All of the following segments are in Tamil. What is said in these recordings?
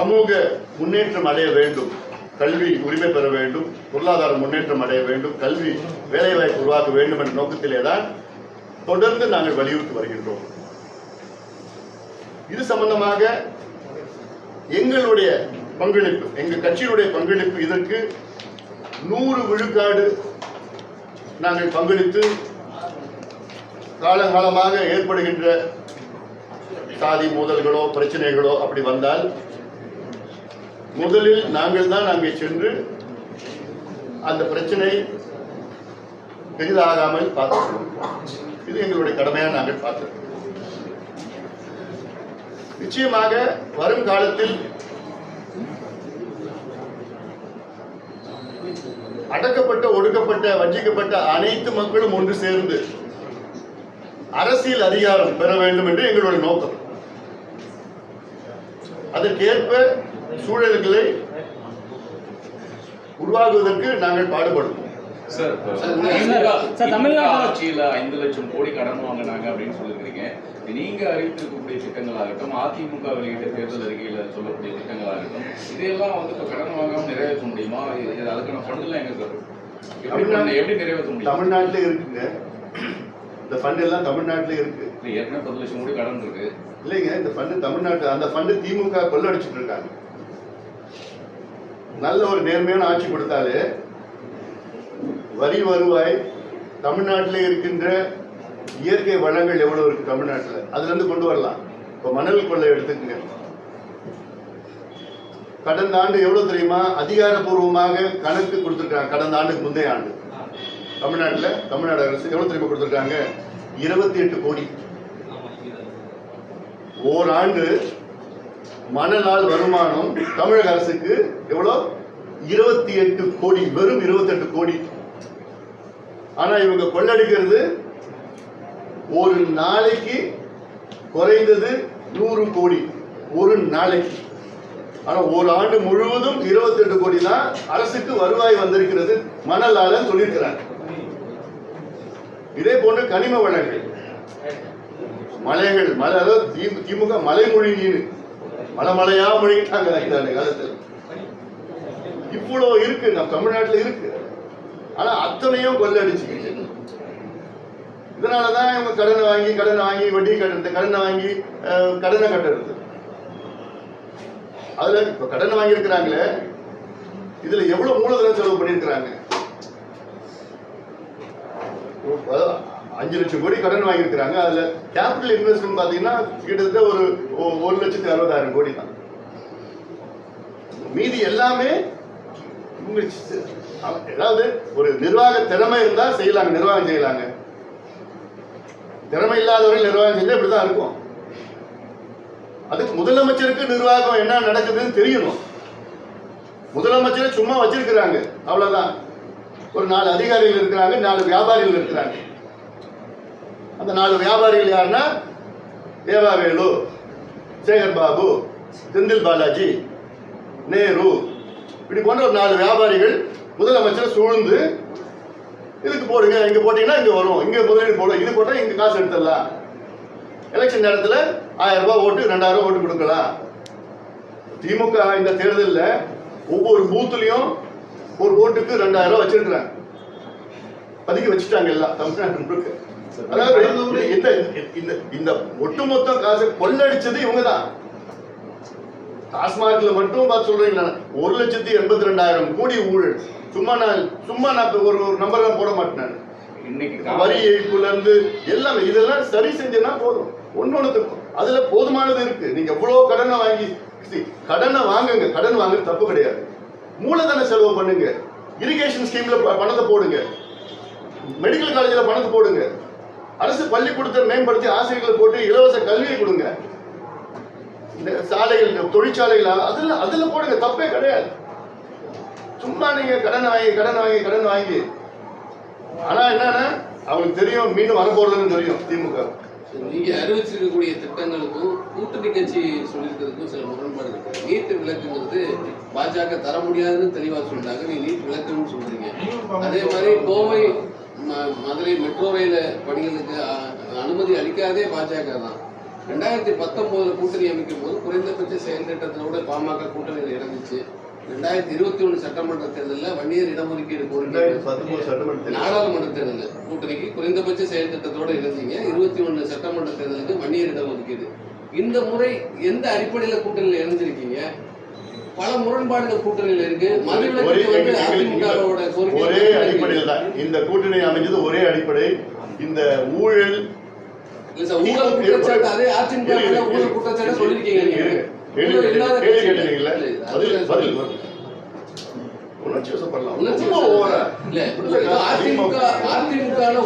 சமூக முன்னேற்றம் அடைய வேண்டும், கல்வி உரிமை பெற வேண்டும், பொருளாதார முன்னேற்றம் அடைய வேண்டும், கல்வி வேலைவாய்ப்பு உருவாக்க வேண்டும் என்ற நோக்கத்திலே தான் தொடர்ந்து நாங்கள் வலியுறுத்தி வருகின்றோம். இது சம்பந்தமாக எங்களுடைய பங்களிப்பு, எங்கள் கட்சியினுடைய பங்களிப்பு இதற்கு 100 விழுக்காடு நாங்கள் பங்களித்து காலகாலமாக ஏற்படுகின்ற சாதி மோதல்களோ பிரச்சனைகளோ அப்படி வந்தால் முதலில் நாங்கள் தான் அங்கே சென்று அந்த பிரச்சனை பெரிதாகாமல் பார்த்துக்கணும். இது எங்களுடைய கடமையாக நாங்கள் பார்க்கிறோம். நிச்சயமாக வரும் காலத்தில் அடக்கப்பட்ட, ஒடுக்கப்பட்ட, வஞ்சிக்கப்பட்ட அனைத்து மக்களும் ஒன்று சேர்ந்து அரசியல் அதிகாரம் பெற வேண்டும் என்று எங்களுடைய நோக்கம். அதற்கேற்ப சூழல்களை உருவாக்குவதற்கு நாங்கள் பாடுபடுவோம். ஆட்சியில் 5 லட்சம் கோடி கடன் வாங்கினாங்க அப்படின்னு சொல்லிருக்கீங்க. நீங்க அறிவித்திருக்கக்கூடிய திட்டங்களாகட்டும், அதிமுக வெளியிட்ட தேர்தல் அறிக்கையில் சொல்லக்கூடிய திட்டங்களாகட்டும், இதையெல்லாம் வந்து இப்போ கடன் வாங்காம நிறைவேற்ற முடியுமா? அதுக்கான ஃபண்டெல்லாம் எங்க சார் எப்படி நிறைவேற்ற முடியும்? தமிழ்நாட்டிலே இருக்குங்க, இந்த ஃபண்ட் எல்லாம் தமிழ்நாட்டிலே இருக்கு. ஏற்கனவே 10 லட்சம் கோடி கடன் இருக்கு. இல்லைங்க, இந்த ஃபண்டு தமிழ்நாட்டு, அந்த ஃபண்டு திமுக கொள்ளடிச்சிட்டு இருக்காங்க. நல்ல ஒரு நேர்மையான ஆட்சி கொடுத்தாலே வரி வருவாய் தமிழ்நாட்டிலே இருக்கின்ற இயற்கை வளங்கள் எவ்வளவு இருக்கு தமிழ்நாட்டில், அதுல இருந்து கொண்டு வரலாம். இப்போ மணல் கொள்ளை எடுத்துக்கங்க. கடந்த ஆண்டு எவ்வளவு தெரியுமா? அதிகாரப்பூர்வமாக கணக்கு கொடுத்துருக்காங்க. கடந்த ஆண்டுக்கு முந்தைய ஆண்டு தமிழ்நாடு அரசு எவ்வளவு தெரியுமா கொடுத்துருக்காங்க? 28 கோடி. ஓராண்டு மணலால் வருமானம் தமிழக அரசுக்கு எவ்வளவு? 28 கோடி. வெறும் 28 கோடி. ஆனா இவங்க கொள்ளடிக்கிறது ஒரு நாளைக்கு குறைந்தது 100 கோடி ஒரு நாளைக்கு. ஆனா ஒரு ஆண்டு முழுவதும் 28 கோடி தான் அரசுக்கு வருவாய் வந்திருக்கிறது மணலால சொல்லியிருக்கிறாங்க. இதே போன்று கனிம வளங்கள், மலைகள், அதாவது திமுக மலைமொழி நீர் மலையா மொழிட்டாங்க இந்த காலத்தில். இவ்வளவு இருக்கு நம்ம தமிழ்நாட்டில் இருக்கு. ஆனா அத்தனையும் கொள்ளடிச்சுக்கிட்டு, இதனாலதான் இவங்க கடனை வாங்கி வட்டி கட்டுறது, கடனை வாங்கி கடனை கட்டுறது. அதுல இப்ப கடனை வாங்கி இருக்கிறாங்களே, இதுல எவ்வளவு மூலதனம் செலவு பண்ணிருக்கிறாங்க? 5 லட்சம் கோடி கடன் வாங்கியிருக்கிறாங்க. அதுல கேபிட்டல் இன்வெஸ்ட்மெண்ட் பாத்தீங்கன்னா கிட்டத்தட்ட ஒரு 1,60,000 கோடி தான். மீதி எல்லாமே ஏதாவது ஒரு நிர்வாக திறமை இருந்தா செய்யலாங்க, நிர்வாகம் செய்யலாங்க. திறமை இல்லாதவர்கள் நிர்வாகம் செஞ்சா இப்படிதான் இருக்கும். அதுக்கு முதலமைச்சருக்கு நிர்வாகம் என்ன நடக்குதுன்னு தெரியணும். முதலமைச்சரை சும்மா வச்சிருக்கிறாங்க, அவ்வளவுதான். ஒரு 4 அதிகாரிகள் இருக்கிறாங்க, 4 வியாபாரிகள் இருக்கிறாங்க. அந்த 4 வியாபாரிகள் யாருன்னா தேவாவேலு, சேகர் பாபு, செந்தில் பாலாஜி, நேரு, இப்படி போன்ற ஒரு 4 வியாபாரிகள் முதலமைச்சரை சூழ்ந்து இதுக்கு போடுங்க, இங்க போட்டீங்கன்னா இங்க வரும், இங்க முதலீடு போடும், இது போட்டா இங்க காசு எடுத்துடலாம், எலெக்ஷன் நேரத்தில் 1000 ரூபாய் ஓட்டு 2000 ஓட்டு கொடுக்கலாம். திமுக இந்த தேர்தலில் ஒவ்வொரு பூத்துலையும் ஒரு ஓட்டுக்கு 2000 வச்சிருக்கிறாங்க, பதுக்கி வச்சுட்டாங்க எல்லாம் தமிழ்நாட்டு முழுக்க. அதாவது இந்த ஒட்டுமொத்த காசு கொள்ளடிச்சது இவங்கதான். டாஸ்மார்க்ல மட்டும் பார்த்து சொல்றீங்களா 1,82,000 கோடி ஊழல். சும்மா நான் ஒரு நம்பர் போட மாட்டேன். வரி ஏய்ப்புல இருந்து எல்லாமே இதெல்லாம் சரி செஞ்சேன்னா போதும். ஒன்னொன்னுக்கும் அதுல போதுமானது இருக்கு. நீங்க எவ்வளவு கடனை வாங்குங்க, கடன் வாங்குறது தப்பு கிடையாது. மூலதன செலவு பண்ணுங்க, இரிகேஷன் ஸ்கீம்ல பணத்தை போடுங்க, மெடிக்கல் காலேஜில் பணத்தை போடுங்க, அரசு பள்ளிக்கூடத்தை மேம்படுத்தி ஆசிரியர்களை போட்டு இலவச கல்வியை கொடுங்க, சாலைகள், தொழிற்சாலைகள் அதுல போடுங்க, தப்பே கிடையாது. சும்மா நீங்க கடன் வாங்கி ஆனா என்னன்னா அவங்களுக்கு தெரியும் மீண்டும் வரப்போறதுன்னு தெரியும். திமுக நீங்க அறிவிச்சிருக்கக்கூடிய திட்டங்களுக்கும் கூட்டணி கட்சி சொல்லியிருக்கிறதுக்கும் சில முரண்பாடு இருக்கு. நீட் விளக்குங்கிறது பாஜக தர முடியாதுன்னு தெளிவா சொல்றாங்க, நீ நீட் விளக்குன்னு சொல்றீங்க. அதே மாதிரி கோவை மதுரை மெட்ரோ ரயில் பணிகளுக்கு அனுமதி அளிக்காதே பாஜக தான். 2019 கூட்டணி அமைக்கும் போது குறைந்தபட்ச செயல் திட்டத்திலோட பாமக கூட்டணியில் இருந்துச்சு. 2021 சட்டமன்ற தேர்தலில் வன்னியர் இடஒதுக்கீடு கோரிக்கை, 2019 சட்டமன்ற நாடாளுமன்ற தேர்தலில் கூட்டணிக்கு குறைந்தபட்ச செயல் திட்டத்தோட இருந்தீங்க. 21 சட்டமன்ற தேர்தலுக்கு வன்னியர் இடஒதுக்கீடு. இந்த முறை எந்த அடிப்படையில கூட்டணியில் இணைஞ்சிருக்கீங்க? பல முரண்பாடுகள் கூட்டணியில் இருக்கு. மதுவிலக்கு வந்து அதிமுகவோட ஒரே அடிப்படையில் தான் இந்த கூட்டணி அமைஞ்சது. ஒரே அடிப்படை. இந்த ஊழல் ஊழல் குற்றச்சாட்டு அதே அதிமுக ஊழல் குற்றச்சாட்டு சொல்லிருக்கீங்க. நீங்க அதிமுக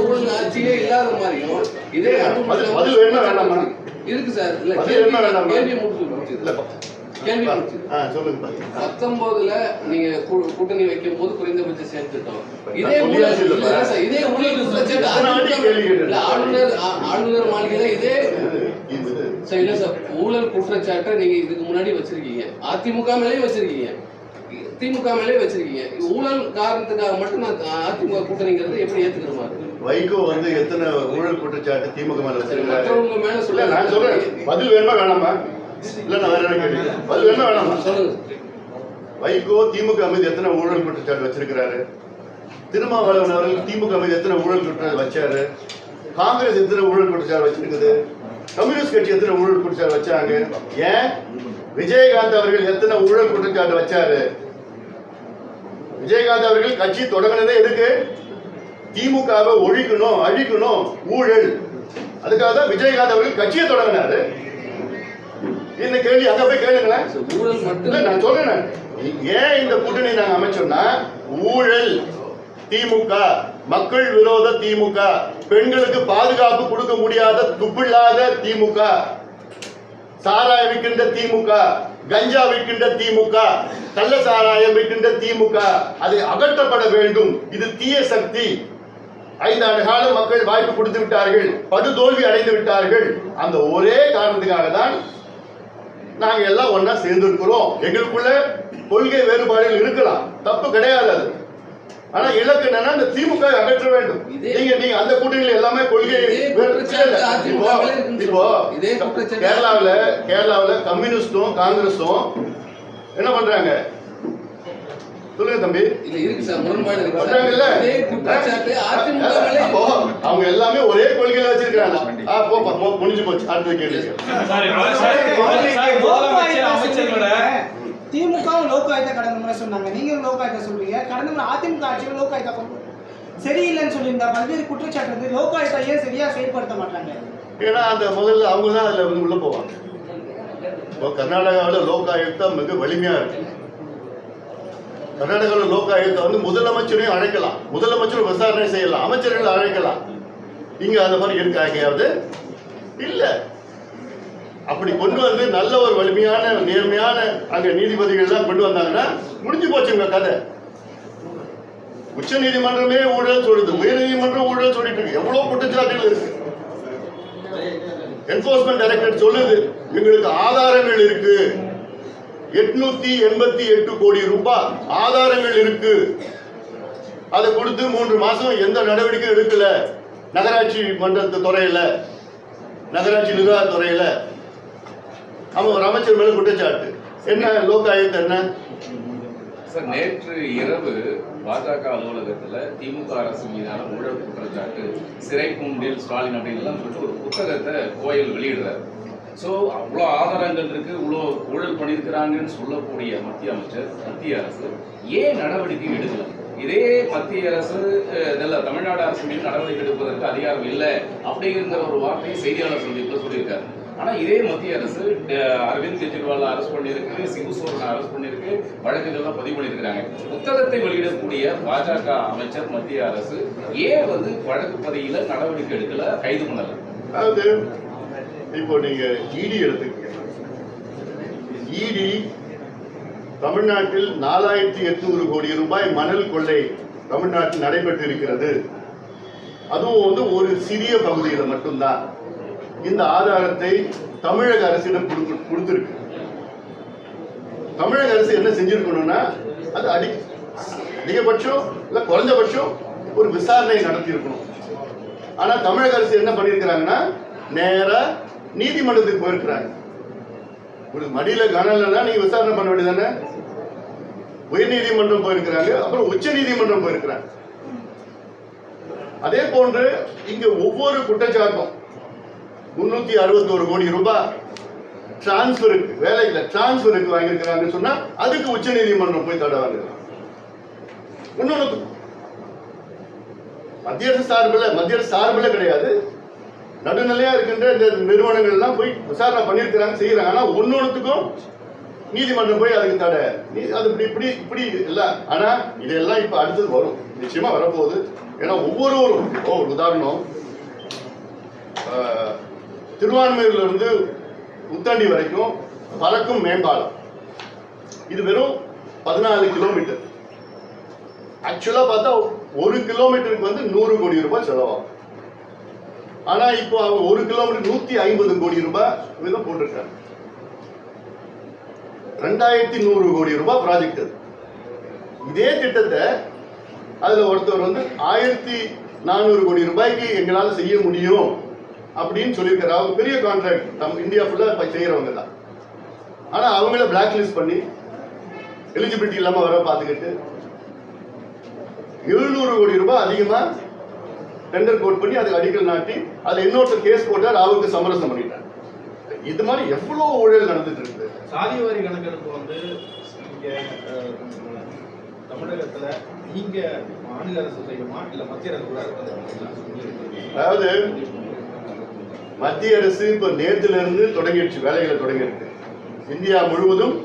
ஊழல் ஆட்சியே இல்லாத மாதிரியும் இதே இருக்கு சார். கேள்வி 19ல நீங்க கூட்டணி வைக்கும் போது குறைந்தபட்ச செயல் திட்டம் இதே ஊழல் குற்றச்சாட்டு ஆளுநர் மாளிகையில இதே இல்ல சார். ஊழல் குற்றச்சாட்டை நீங்க இதுக்கு முன்னாடி வச்சிருக்கீங்க. அதிமுக மேலேயும் வச்சிருக்கீங்க, திமுக மேலேயும் வச்சிருக்கீங்க. ஊழல் காரணத்துக்காக மட்டும் நான் அதிமுக கூட்டணிங்கிறது எப்படி ஏத்துக்கிற மாதிரி? வைகோ வந்து எத்தனை ஊழல் குற்றச்சாட்டு திமுக மேல வச்சிருக்காங்க? மற்றவங்க மேல சொல்ல நான் சொல்றேன். பதில் வேணுமா வேணாமா? இல்ல நான் வேற என்ன கேட்டேன். பதில் வேணுமா வேணாமா? சொல்லுங்க. வைகோ திமுக மீது எத்தனை ஊழல் குற்றச்சாட்டு வச்சிருக்கிறாரு? திருமாவளவன் அவர்கள் திமுக மீது எத்தனை ஊழல் குற்றச்சாட்டு வச்சாரு? காங்கிரஸ் எத்தனை ஊழல் குற்றச்சாட்டு வச்சிருக்குது? கம்யூனிஸ்ட் கட்சி எத்தனை ஊழல் குற்றச்சாட்டு வச்சாங்க? ஏன் விஜயகாந்த் அவர்கள் எத்தனை ஊழல் குற்றச்சாட்டு வச்சாரு? விஜயகாந்த் அவர்கள் கட்சி தொடங்கினதே எதுக்கு? திமுகவை ஒழிக்கணும், அழிக்கணும், ஊழல். அதுக்காக தான் விஜயகாந்த் அவர்கள் கட்சியை தொடங்கினாரு. இந்த கேள்வி அங்க போய் கேளுங்களேன். ஊழல் மட்டும் நான் சொல்றேன். ஏன் இந்த கூட்டணி நாங்க அமைச்சோம்னா ஊழல் திமுக, மக்கள் விரோத திமுக, பெண்களுக்கு பாதுகாப்பு கொடுக்க முடியாத துப்பில்லாத திமுக, சாராயம் விற்கின்ற திமுக, கஞ்சா விற்கின்ற திமுக, கள்ள சாராயம் விற்கின்ற திமுக, அது அகற்றப்பட வேண்டும். இது தீய சக்தி. 5 ஆண்டு காலம் மக்கள் வாய்ப்பு கொடுத்து விட்டார்கள், படுதோல்வி அடைந்து விட்டார்கள். அந்த ஒரே காரணத்துக்காக தான் நாங்க எல்லாம் ஒன்னா சேர்ந்திருக்கிறோம். எங்களுக்குள்ள கொள்கை வேறுபாடுகள் இருக்கலாம், தப்பு கிடையாது. அது ஆனா இலக்கு என்னன்னா இந்த திமுக அகற்ற வேண்டும். நீங்க அந்த கூட்டணியில் எல்லாமே கொள்கை. இப்போ கேரளாவில கம்யூனிஸ்டும் காங்கிரஸும் என்ன பண்றாங்க சொல்லுங்க தம்பி. அவங்க எல்லாமே ஒரே கொள்கையில வச்சிருக்காங்க. முடிஞ்சு போச்சு. அடுத்த கேள்வி. திமுகவும் லோகாயுக்தா கடந்த முறை சொன்னாங்க, நீங்களும் லோகாயுக்தா சொல்றீங்க. கடந்த முறை அதிமுக ஆட்சியில் லோகாயுக்தா சரியில்லைன்னு சொல்லியிருந்தா பல்வேறு குற்றச்சாட்டு வந்து லோகாயுக்தா ஏன் சரியா செயல்படுத்த மாட்டாங்க? ஏன்னா அந்த முதல்ல அவங்க தான் அதுல வந்து உள்ள போவாங்க. இப்போ கர்நாடகாவில் லோகாயுக்தா மிக வலிமையா இருக்கு. கர்நாடகாவில் லோகாயுக்தா வந்து முதலமைச்சரையும் அழைக்கலாம், முதலமைச்சரும் விசாரணை செய்யலாம், அமைச்சர்கள் அழைக்கலாம். இங்க அந்த மாதிரி இருக்காங்க இல்ல. அப்படி கொண்டு வந்து நல்ல ஒரு வலிமையான நேர்மையான அங்க நீதிபதிகள் எல்லாம் கொண்டு வந்தாங்கன்னா முடிஞ்சு போச்சுங்க கதை. உச்ச நீதிமன்றமே ஊழல் சொல்லுது, உயர் நீதிமன்றம் ஊழல் சொல்லிட்டு இருக்கு. எவ்வளவு குற்றச்சாட்டுகள் இருக்கு. என்போர்ஸ்மெண்ட் டைரக்டரேட் சொல்லுது எங்களுக்கு ஆதாரங்கள் இருக்கு, 888 கோடி ரூபாய் ஆதாரங்கள் இருக்கு. அதை கொடுத்து 3 மாசம் எந்த நடவடிக்கையும் எடுக்கல. நகராட்சி மன்றத்து துறையில, நகராட்சி நிர்வாக துறையில அவன் ஒரு அமைச்சர் மேல குற்றச்சாட்டு. என்ன லோகாயுக்தா என்ன சார்? நேற்று இரவு பாஜக அலுவலகத்துல திமுக அரசு மீதான ஊழல் குற்றச்சாட்டு, சிறை கூண்டில் ஸ்டாலின் அப்படின்னு சொல்லிட்டு ஒரு புத்தகத்தை கோயில் வெளியிடுறாரு. ஸோ அவ்வளோ ஆதாரங்கள் இருக்கு, இவ்வளோ ஊழல் பண்ணியிருக்கிறாங்கன்னு சொல்லக்கூடிய மத்திய அமைச்சர், மத்திய அரசு ஏன் நடவடிக்கை எடுக்கல? இதே மத்திய அரசு தமிழ்நாடு அரசு மீது நடவடிக்கை எடுப்பதற்கு அதிகாரம் இல்லை அப்படிங்கிற ஒரு வார்த்தையை செய்தியாளர் சந்திப்பில் சொல்லியிருக்காரு. ஆனா இதே மத்திய அரசு அரவிந்த் கெஜ்ரிவால் அரெஸ்ட் பண்ணிருக்கு, சிபு சோரனை அரெஸ்ட் பண்ணிருக்கு, வழக்குகள்லாம் பதிவு பண்ணியிருக்கிறாங்க. புத்தகத்தை வெளியிடக்கூடிய பாஜக அமைச்சர் மத்திய அரசு ஏன் வந்து வழக்கு பதிவுல நடவடிக்கை எடுக்கல, கைது பண்ணல? அதாவது இப்போ நீங்க இடி எடுத்துக்கீங்க. இடி தமிழ்நாட்டில் 4800 கோடி ரூபாய் மணல் கொள்ளை தமிழ்நாட்டில் நடைபெற்று இருக்கிறது. அதுவும் வந்து ஒரு சிறிய பகுதியில் மட்டும்தான். இந்த ஆதாரத்தை தமிழக அரசிடம் கொடுத்திருக்கு. தமிழக அரசு என்ன செஞ்சிருக்கணும்னா அது அதிகபட்சம் இல்ல குறைஞ்சபட்சம் ஒரு விசாரணை நடத்தி இருக்கணும். ஆனா தமிழக அரசு என்ன பண்ணிருக்கிறாங்கன்னா நேரா நீதிமன்றத்துக்கு போயிருக்கிறாங்க. உங்களுக்கு மடியில கனம் இல்லைன்னா நீங்க விசாரணை பண்ண வேண்டியதானே? உயர் நீதிமன்றம் போயிருக்கிறாங்க, அப்புறம் உச்ச நீதிமன்றம் போயிருக்கிறாங்க. அதே போன்று இங்க ஒவ்வொரு குற்றச்சாட்டும் 361 கோடி ரூபாய் டிரான்ஸ்பருக்கு, வேலையில டிரான்ஸ்பருக்கு வாங்கியிருக்கிறாங்கன்னு சொன்னா அதுக்கு உச்ச நீதிமன்றம் போய் தடை வாங்குறாங்க. இன்னொன்னு மத்திய அரசு சார்பில் கிடையாது, நடுநிலையா இருக்கின்ற இந்த நிறுவனங்கள் எல்லாம் போய் விசாரணை பண்ணியிருக்கிறாங்க, செய்யறாங்க. ஆனா ஒன்னொன்னுக்கும் நீதிமன்றம் போய் அதுக்கு தடை, அது இப்படி இப்படி இல்ல. ஆனா இதெல்லாம் இப்ப அடுத்தது வரும், நிச்சயமா வரப்போகுது. ஏன்னா ஒவ்வொருவரும் ஒரு உதாரணம், திருவான்மையூர்ல இருந்து உத்தண்டி வரைக்கும் பறக்கும் மேம்பாலம், இது வெறும் 14 கிலோமீட்டர். ஆக்சுவலா பார்த்தா 1 கிலோமீட்டருக்கு வந்து 100 கோடி ரூபாய் செலவாகும். ஆனா இப்போ அவங்க 1 கிலோமீட்டர் 150 கோடி ரூபாய் வீதம் போட்டிருக்காங்க. 2100 கோடி ரூபாய் ப்ராஜெக்ட். இதே திட்டத்தை அதுல ஒருத்தர் வந்து 1400 கோடி ரூபாய்க்கு எங்களால செய்ய முடியும் அப்படின்னு சொல்லியிருக்காரு. அவங்க பெரிய கான்ட்ராக்ட், நம்ம இந்தியா ஃபுல்லா செய்யறவங்க தான். ஆனா அவங்கள பிளாக் லிஸ்ட் பண்ணி எலிஜிபிலிட்டி இல்லாம வர பார்த்துக்கிட்டு 700 கோடி ரூபாய் அதிகமா டெண்டர் கோட் பண்ணி அதுக்கு அடிக்கல் நாட்டி அதுல இன்னொருத்தர் கேஸ் போட்டார், அவருக்கு சமரசம் பண்ணிட்டார். இது மாதிரி எவ்வளவு ஊழல் நடந்துட்டு இருக்கு. சாதிவாரி கணக்கெடுப்பு வந்து இங்க தமிழகத்துல நீங்க மாநில அரசு செய்யுமா இல்ல மத்திய அரசு? அதாவது மத்திய அரசு இப்ப நேரத்துல இருந்து தொடங்கிடுச்சு, வேலைகளை தொடங்கியிருக்கு. இந்தியா முழுவதும்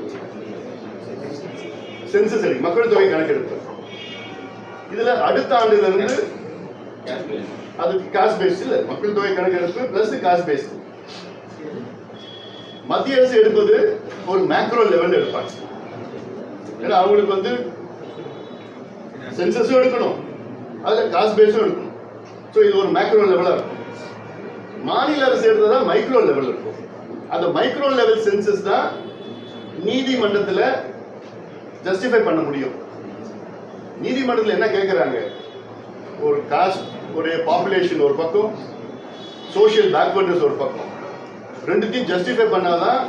சென்சஸ் எடுக்கும், மக்கள் தொகை கணக்கெடுப்பு. இதுல அடுத்த ஆண்டுல இருந்து அது காஸ்ட் பேஸ்ட் இல்ல, மக்கள் தொகை கணக்கெடுப்பு பிளஸ் காஸ்ட் பேஸ்ட். மத்திய அரசு எடுப்பது ஒரு மேக்ரோ லெவல் எடுப்பாங்க. ஏன்னா அவங்களுக்கு வந்து சென்சஸும் எடுக்கணும், அதுல காஸ்ட் பேஸும் எடுக்கணும். ஸோ இது ஒரு மேக்ரோ லெவலா இருக்கும். மாநில அரசு எடுத்ததா மைக்ரோ லெவல் இருக்கும். அந்த மைக்ரோ லெவல் சென்சஸ் தான் நீதிமன்றத்தில் ஜஸ்டிஃபை பண்ண முடியும். நீதிமன்றத்தில் என்ன கேட்கிறாங்க, ஒரு காஸ்ட், ஒரு பாப்புலேஷன் ஒரு பக்கம், சோசியல் பேக்வர்ட்னஸ் ஒரு பக்கம், ரெண்டுத்தையும் ஜஸ்டிஃபை பண்ணாதான்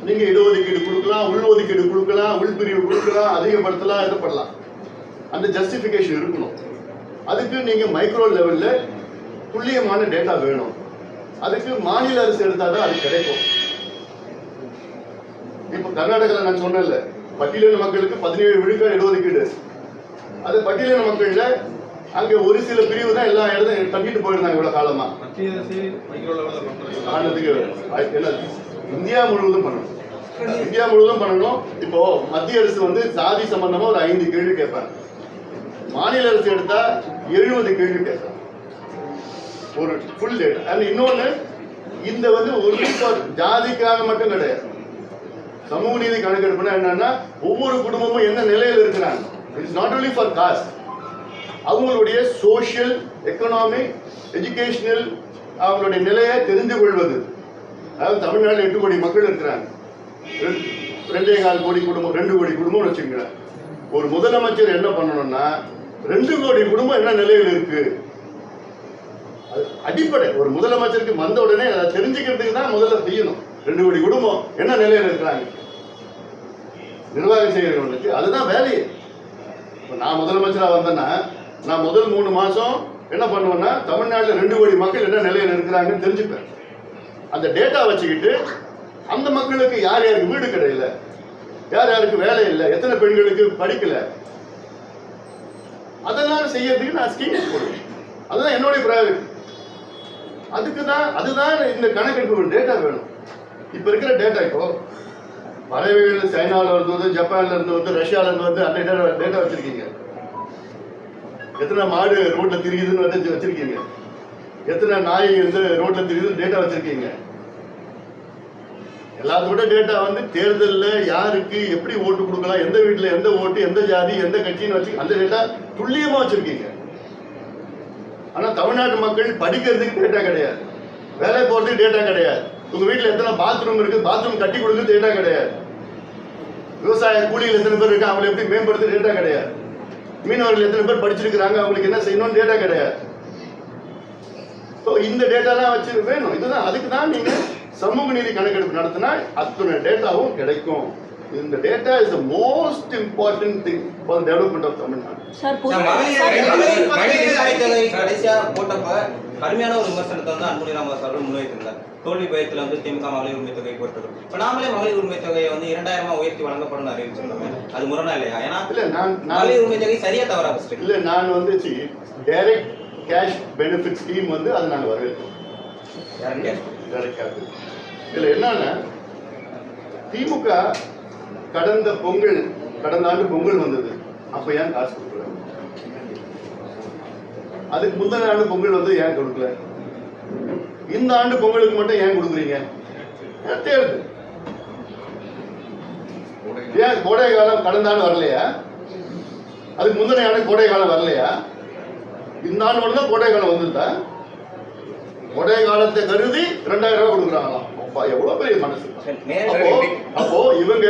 நீங்க இடஒதுக்கீடு கொடுக்கலாம், உள் ஒதுக்கீடு கொடுக்கலாம், உள்பிரிவு கொடுக்கலாம், அதிகப்படுத்தலாம், இது பண்ணலாம். அந்த ஜஸ்டிஃபிகேஷன் இருக்கணும். அதுக்கு நீங்க மைக்ரோ லெவல்ல துல்லியமான டேட்டா வேணும். அதுக்கு மாநில அரசு எடுத்தாதான் அது கிடைக்கும். இப்ப கர்நாடகாவில் நான் சொன்னேன்ல, பட்டியலின மக்களுக்கு 17 விழுக்காடு இடஒதுக்கீடு. அது பட்டியலின மக்கள்ல அங்க ஒரு சில பிரிவு தான் எல்லா இடத்தையும் தட்டிட்டு போயிருந்தாங்க இவ்வளவு காலமா. மத்திய அரசு மைக்ரோ லெவல்ல ஆனதுக்கு என்ன இந்தியா முழுவதும் பண்ணணும், இந்தியா முழுவதும் பண்ணணும். இப்போ மத்திய அரசு வந்து சாதி சம்பந்தமா ஒரு 5 கேள்வி கேட்பாங்க, மாநில அரசு எடுத்தா 70 கேள்வி கேட்பாங்க, ஒரு ஃபுல் டேட்டா. அண்ட் இன்னொன்னு, இந்த வந்து ஒரு ஜாதிக்காக மட்டும் கிடையாது, சமூக நீதி கணக்கெடுப்புனா என்னன்னா ஒவ்வொரு குடும்பமும் என்ன நிலையில் இருக்கிறாங்க. It's not only for cost, அவங்களுடைய சோஷியல், எக்கனாமிக், எஜுகேஷனல் அவங்களுடைய நிலையை தெரிந்து கொள்வது. அதாவது தமிழ்நாட்டில் 8 கோடி மக்கள் இருக்கிறாங்க, 2.25 கோடி குடும்பம், 2 கோடி குடும்பம்னு வச்சுக்கிறேன். ஒரு முதலமைச்சர் என்ன பண்ணணும்னா 2 கோடி குடும்பம் என்ன நிலையில் இருக்கு, அடிப்படை. ஒரு முதலமைச்சருக்கு வந்த உடனே அதை தெரிஞ்சுக்கிறதுக்கு தான் முதல்ல செய்யணும். 2 கோடி குடும்பம் என்ன நிலையில் இருக்கிறாங்க நிர்வாகம் செய்யறவங்களுக்கு, அதுதான் வேலையே. நான் முதலமைச்சரா வந்தேன்னா நான் முதல் 3 மாசம் என்ன பண்ணுவேன்னா தமிழ்நாட்டில் 2 கோடி மக்கள் என்ன நிலையில் இருக்கிறாங்கன்னு தெரிஞ்சுப்பேன். அந்த டேட்டா வச்சுக்கிட்டு அந்த மக்களுக்கு யார் யாருக்கு வீடு கிடையில, யார் யாருக்கு வேலை இல்லை, எத்தனை பெண்களுக்கு படிக்கல, அதெல்லாம் செய்யறதுக்கு நான் ஸ்கீம்ஸ் போடுவேன். அதுதான் என்னுடைய ப்ரையாரிட்டி. அதுதான் இந்த கணக்கெடுப்பு டேட்டா வேணும். இப்ப இருக்கிற டேட்டா, இப்போ பறவைகள் சைனால இருந்து வந்து, ஜப்பான்ல இருந்து வந்து, ரஷ்யால இருந்து வந்து அந்த டேட்டா வச்சிருக்கீங்க. எத்தனை மாடு ரோட்ல திரியுதுன்னு வச்சிருக்கீங்க, எத்தனை நாய் வந்து ரோட்ல திரியுதுன்னு டேட்டா வச்சிருக்கீங்க. எல்லாத்தோட டேட்டா வந்து தேர்தலில் யாருக்கு எப்படி ஓட்டு கொடுக்கலாம், எந்த வீட்டில் எந்த ஓட்டு, எந்த ஜாதி, எந்த கட்சின்னு வச்சு அந்த டேட்டா துல்லியமா வச்சிருக்கீங்க. ஆனா தமிழ்நாட்டு மக்கள் படிக்கிறதுக்கு டேட்டா கிடையாது, வேலை போறதுக்கு டேட்டா கிடையாது, உங்க வீட்டில் எத்தனை பாத்ரூம் இருக்கு, பாத்ரூம் கட்டி கொடுக்குறது டேட்டா கிடையாது, விவசாய கூலிகள் எத்தனை பேர் இருக்கு அவங்களை எப்படி மேம்படுத்த டேட்டா கிடையாது, மீனவர்கள் எத்தனை பேர் படிச்சிருக்கிறாங்க அவங்களுக்கு என்ன செய்யணும்னு டேட்டா கிடையாது. இந்த டேட்டாலாம் வச்சு வேணும். இதுதான், அதுக்கு தான் நீங்க சமூக நீதி கணக்கெடுப்பு நடத்தினா அத்தனை டேட்டாவும் கிடைக்கும். இந்த data is the most important thing for development of Tamil Nadu. Sir கடைசியா போட்டப்ப கடுமையான ஒரு விமர்சனத்தை வந்து அன்புமணி ராமதாஸ் அவர்கள் முன்வைத்திருந்தார். தோல்வி பயத்துல வந்து திமுக மகளிர் உரிமை தொகை பொறுத்தது. இப்ப நாமளே மகளிர் உரிமை தொகையை வந்து 2000 உயர்த்தி வழங்கப்படும் அறிவிச்சிருந்தோம். அது முரணா இல்லையா? ஏன்னா மகளிர் உரிமை தொகை சரியா தவறா? இல்ல, நான் வந்து டைரக்ட் கேஷ் பெனிஃபிட் ஸ்கீம் வந்து அதை நாங்கள் வரவேற்கிறோம். டைரக்ட் கேஷ் இதுல என்னன்னா, திமுக கடந்த ஆண்டு பொங்கல் வந்தது, அப்ப ஏன் காசு கொடுக்கல? அதுக்கு முந்தின ஆண்டு பொங்கல் வந்து ஏன் கொடுக்கல? இந்த ஆண்டு பொங்கலுக்கு மட்டும் ஏன் கொடுக்குறீங்க? தேர்தல் ஏன் கோடை காலம் கடந்த ஆண்டு வரலையா? அதுக்கு முந்தின ஆண்டு கோடை காலம் வரலையா? இந்த ஆண்டு மட்டும் தான் கோடை காலம் வந்துருந்தா? கோடை காலத்தை கருதி 2000 ரூபாய் கொடுக்குறாங்களாம். எவ்வளவு பெரிய மனசு! அப்போ இவங்க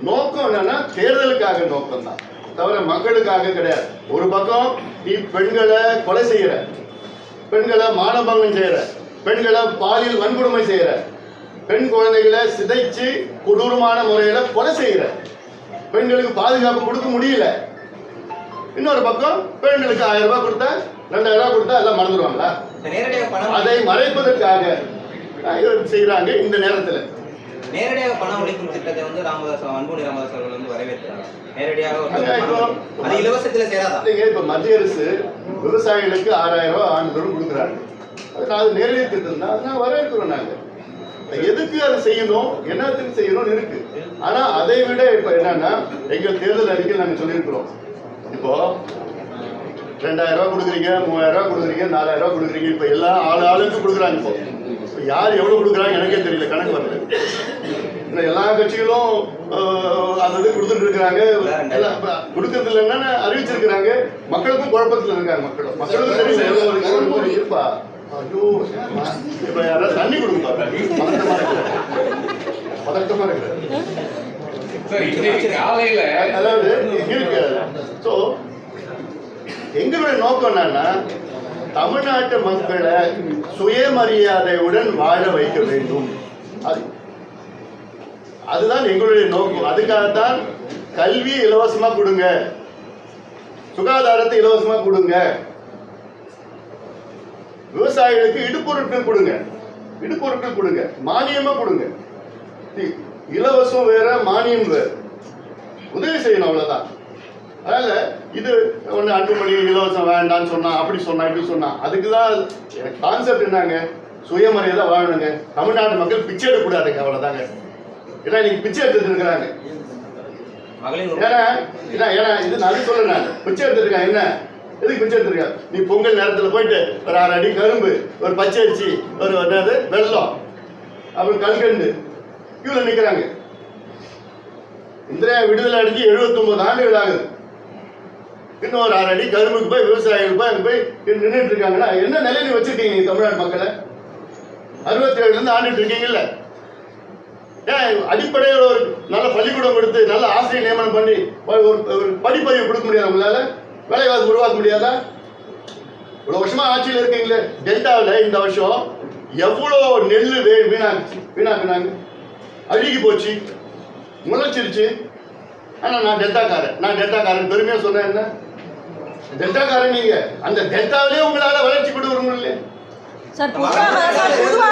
நோக்கம் என்னன்னா தேர்தலுக்காக நோக்கம் தான், தவிர மக்களுக்காக கிடையாது. ஒரு பக்கம் நீ பெண்களை கொலை செய்யற, பெண்களை மானபங்கம் செய்யற, பெண்களை பாலியல் வன்கொடுமை செய்யற, பெண் குழந்தைகளை சிதைச்சு கொடூரமான முறையில கொலை செய்யற, பெண்களுக்கு பாதுகாப்பு கொடுக்க முடியல. இன்னொரு பக்கம் பெண்களுக்கு 1000 ரூபாய் கொடுத்தா 2000 ரூபாய் கொடுத்தா எல்லாம் மறந்துடுவாங்களா? அதை மறைப்பதற்காக செய்யறாங்க. இந்த நேரத்துல நேரடியாக பணம் அளிக்கும் திட்டத்தை வந்து அன்புமணி ராமதாஸ் அவர்கள் வந்து வரவேற்கிறாங்க. நேரடியாக அது இலவசத்துல சேராதா? இப்ப மத்திய அரசு விவசாயிகளுக்கு 6000 ரூபாய் ஆண்டுதோறும் கொடுக்குறாங்க. அது நேரடி திட்டம் தான், அதனால வரவேற்கிறோம். நாங்க எதுக்கு அதை செய்யணும், என்னத்துக்கு செய்யணும்னு இருக்கு. ஆனா அதை விட இப்ப என்னன்னா, எங்க தேர்தல் அறிக்கையில் நாங்க சொல்லியிருக்கிறோம், இப்போ 2000 ரூபாய் கொடுக்குறீங்க, 3000 ரூபாய் கொடுக்குறீங்க, 4000 ரூபாய் கொடுக்குறீங்க. இப்ப எல்லா ஆளுக்கும் கொடுக்குறாங்க. இப்போ யார் எவ்வளவு கொடுக்குறாங்க எனக்கே தெரியல, கணக்கு வரல. எல்லா கட்சிகளும் அந்த கொடுத்துட்டு இருக்கிறாங்க, கொடுக்கறது இல்லைன்னா அறிவிச்சிருக்கிறாங்க. மக்களுக்கும் குழப்பத்தில் இருக்காங்க. மக்களுக்கும் தெரியல எவ்வளவு இருப்பா. ஐயோ, இப்ப யாராவது தண்ணி கொடுப்பா, பதட்டமா இருக்கு. அதாவது இருக்கு. ஸோ எங்களுடைய நோக்கம் என்னன்னா, தமிழ்நாட்டு மக்களை சுயமரியாதையுடன் வாழ வைக்க வேண்டும். அதுதான் எங்களுடைய நோக்கம். அதுக்காகத்தான் கல்வி இலவசமா கொடுங்க, சுகாதாரத்தை இலவசமா கொடுங்க, விவசாயிகளுக்கு இடுபொருட்கள் கொடுங்க, மானியமா கொடுங்க. இலவசம் வேற, மானியம் வேற. உதவி செய்யணும், அவ்வளவுதான். அதனால இது ஒன்று அன்புமணி இலவசம் வேண்டான்னு சொன்னா, அப்படி சொன்னா, இப்படி சொன்னா, அதுக்குதான் எனக்கு கான்செப்ட் என்னங்க, சுயமரியாதை வாழணுங்க. தமிழ்நாட்டு மக்கள் பிச்சை எடுக்கக்கூடாதுங்க, அவ்வளவுதாங்க. ஏன்னா இன்னைக்கு பிச்சை எடுத்துட்டு இருக்கிறாங்க. ஏன்னா இது நான் சொல்றேன், பிச்சை எடுத்துருக்காங்க. என்ன எதுக்கு பிச்சை எடுத்துருக்காங்க? நீ பொங்கல் நேரத்தில் போயிட்டு ஒரு 6 அடி கரும்பு, ஒரு பச்சை அரிசி, ஒரு என்னது வெள்ளம், அப்புறம் கல்கண்டு கியூல நிக்கிறாங்க. இந்தியா விடுதலை அடைஞ்சு 79 ஆண்டுகள் ஆகுது. இன்னும் ஒரு 6 அடி கரும்புக்கு போய் விவசாயிகள் போய் அங்கே போய் நின்றுட்டு இருக்காங்கன்னா என்ன நிலையில வச்சிருக்கீங்க நீங்க தமிழ்நாட்டு மக்களை? 67 ஆண்டுட்டு இருக்கீங்கல்ல. ஏன் அடிப்படையில் ஒரு நல்ல பள்ளிக்கூடம் கொடுத்து நல்ல ஆசிரியர் நியமனம் பண்ணி ஒரு படிப்பறிவு கொடுக்க முடியாது? உங்களால வேலைவாய்ப்பு உருவாக்க முடியாதா? இவ்வளவு வருஷமா ஆட்சியில் இருக்கீங்களே. டெல்டாவில் இந்த வருஷம் எவ்வளோ நெல் வீணாக்குனாங்க, அழுகி போச்சு, முளைச்சிருச்சு. ஆனா நான் டெல்டாக்காரன் பெருமையா சொன்னேன். என்ன டெல்டாக்காரன் நீங்க? அந்த டெல்டாவிலே உங்களால வளர்ச்சி கொண்டு வர முடியல. சார் பொதுவாக